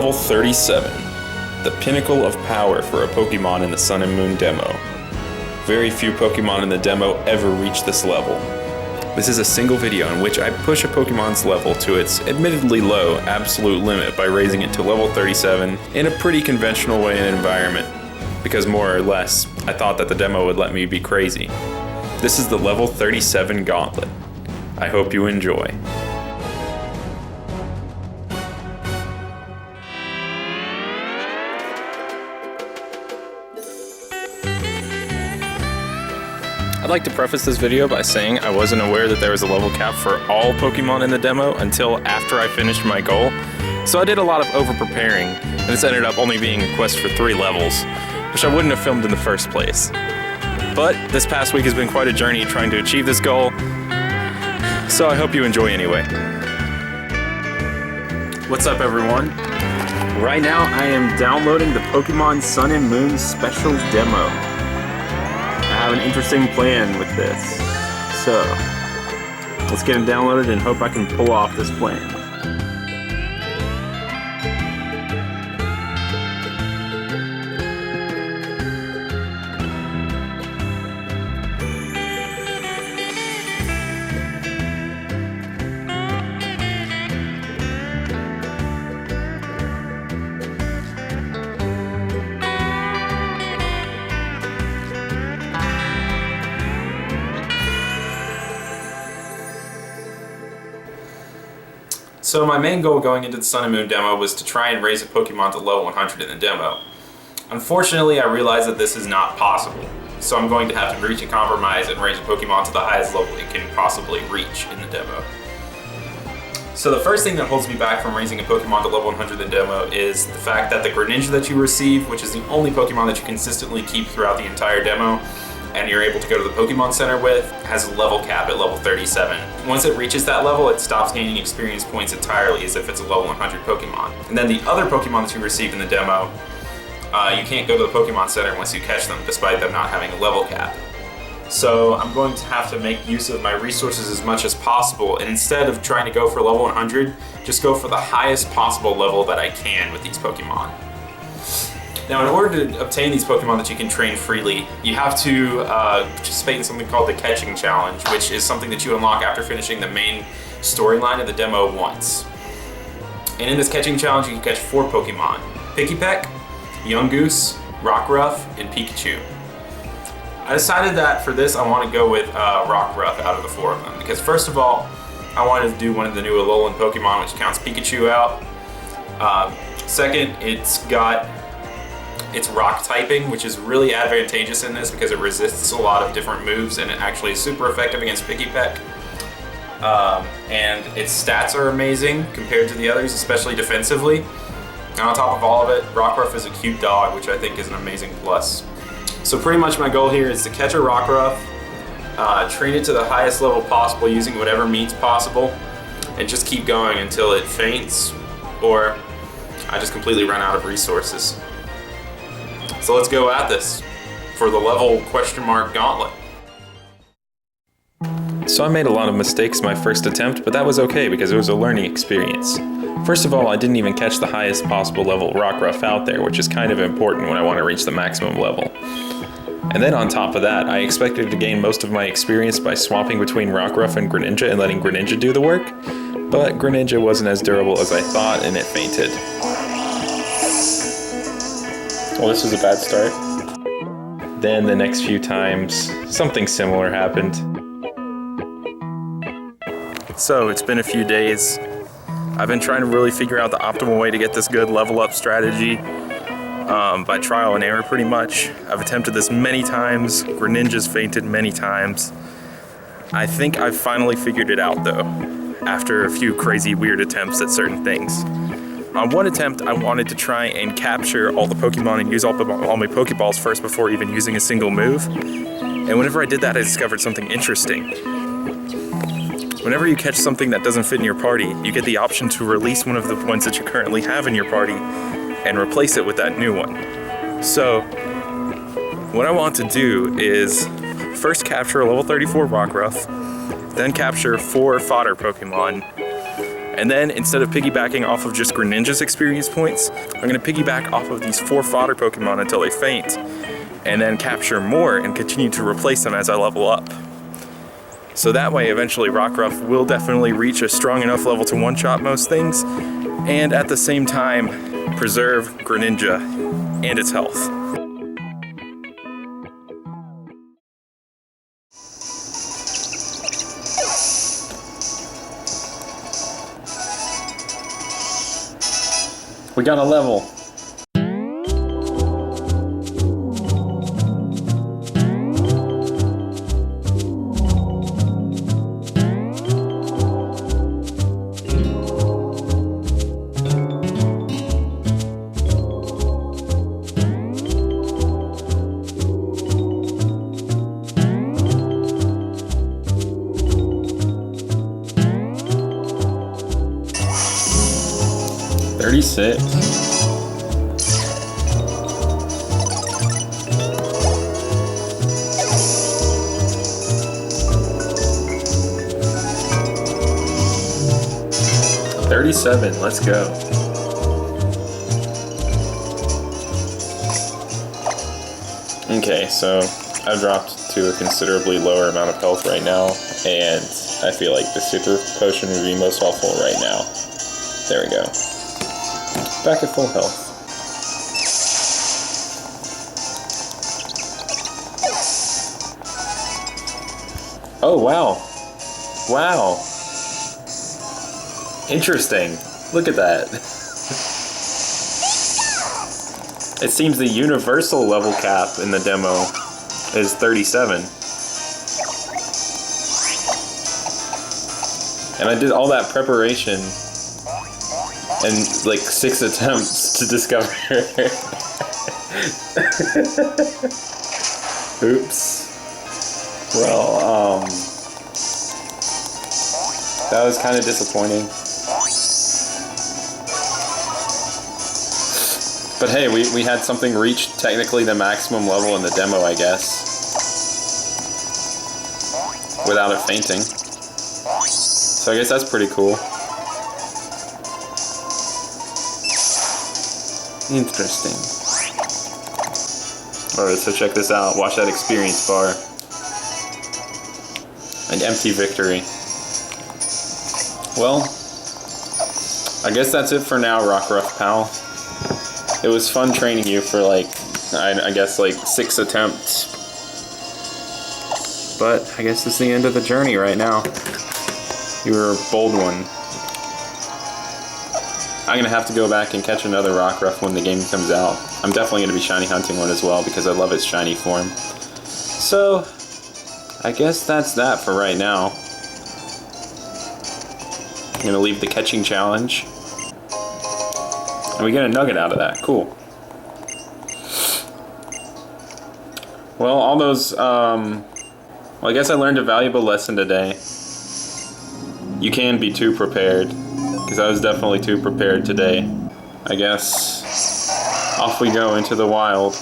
Level 37, the pinnacle of power for a Pokemon in the Sun and Moon demo. Very few Pokemon in the demo ever reach this level. This is a single video in which I push a Pokemon's level to its admittedly low absolute limit by raising it to level 37 in a pretty conventional way and environment, because more or less, I thought that the demo would let me be crazy. This is the level 37 Gauntlet. I hope you enjoy. I'd like to preface this video by saying I wasn't aware that there was a level cap for all Pokemon in the demo until after I finished my goal, so I did a lot of over-preparing, and this ended up only being a quest for 3 levels, which I wouldn't have filmed in the first place. But this past week has been quite a journey trying to achieve this goal, so I hope you enjoy anyway. What's up, everyone? Right now I am downloading the Pokemon Sun and Moon special demo. I have an interesting plan with this, so let's get them downloaded and hope I can pull off this plan. So my main goal going into the Sun and Moon demo was to try and raise a Pokemon to level 100 in the demo. Unfortunately, I realized that this is not possible, so I'm going to have to reach a compromise and raise a Pokemon to the highest level it can possibly reach in the demo. So the first thing that holds me back from raising a Pokemon to level 100 in the demo is the fact that the Greninja that you receive, which is the only Pokemon that you consistently keep throughout the entire demo, and you're able to go to the Pokemon Center with, has a level cap at level 37. Once it reaches that level, it stops gaining experience points entirely as if it's a level 100 Pokemon. And then the other Pokemon that you received in the demo, you can't go to the Pokemon Center once you catch them, despite them not having a level cap. So I'm going to have to make use of my resources as much as possible, and instead of trying to go for level 100, just go for the highest possible level that I can with these Pokemon. Now, in order to obtain these Pokemon that you can train freely, you have to participate in something called the Catching Challenge, which is something that you unlock after finishing the main storyline of the demo once. And in this Catching Challenge, you can catch 4 Pokemon: Pikipek, Yungoos, Rockruff, and Pikachu. I decided that for this, I want to go with Rockruff out of the 4 of them, because first of all, I wanted to do one of the new Alolan Pokemon, which counts Pikachu out. Second, it's rock typing, which is really advantageous in this because it resists a lot of different moves and it actually is super effective against Pikipek. And its stats are amazing compared to the others, especially defensively. And on top of all of it, Rockruff is a cute dog, which I think is an amazing plus. So pretty much my goal here is to catch a Rockruff, train it to the highest level possible using whatever means possible, and just keep going until it faints or I just completely run out of resources. So let's go at this for the level ? Gauntlet. So I made a lot of mistakes my first attempt, but that was okay because it was a learning experience. First of all, I didn't even catch the highest possible level Rockruff out there, which is kind of important when I want to reach the maximum level. And then on top of that, I expected to gain most of my experience by swapping between Rockruff and Greninja and letting Greninja do the work, but Greninja wasn't as durable as I thought and it fainted. Well, this was a bad start. Then the next few times, something similar happened. So it's been a few days. I've been trying to really figure out the optimal way to get this good level up strategy by trial and error pretty much. I've attempted this many times. Greninja's fainted many times. I think I've finally figured it out though, after a few crazy weird attempts at certain things. On one attempt, I wanted to try and capture all the Pokemon and use all my Pokeballs first before even using a single move. And whenever I did that, I discovered something interesting. Whenever you catch something that doesn't fit in your party, you get the option to release one of the ones that you currently have in your party and replace it with that new one. So, what I want to do is first capture a level 34 Rockruff, then capture 4 fodder Pokemon, And then instead of piggybacking off of just Greninja's experience points, I'm gonna piggyback off of these 4 fodder Pokemon until they faint, and then capture more and continue to replace them as I level up. So that way, eventually Rockruff will definitely reach a strong enough level to one-shot most things, and at the same time, preserve Greninja and its health. We got a level. $36. $37, let's go. Okay, so I've dropped to a considerably lower amount of health right now, and I feel like the super potion would be most helpful right now. There we go. Back at full health. Oh, wow. Wow. Interesting. Look at that. It seems the universal level cap in the demo is 37. And I did all that preparation and like 6 attempts to discover. Oops. Well, that was kind of disappointing. But hey, we had something reach technically the maximum level in the demo, I guess. Without it fainting. So I guess that's pretty cool. Interesting. Alright, so check this out. Watch that experience bar. An empty victory. Well, I guess that's it for now, Rockruff pal. It was fun training you for like, I guess like 6 attempts. But I guess this is the end of the journey right now. You were a bold one. I'm gonna have to go back and catch another Rockruff when the game comes out. I'm definitely gonna be shiny hunting one as well because I love its shiny form. So, I guess that's that for right now. I'm gonna leave the catching challenge. And we get a nugget out of that. Cool. Well, all those, well, I guess I learned a valuable lesson today. You can be too prepared, because I was definitely too prepared today. I guess off we go into the wild.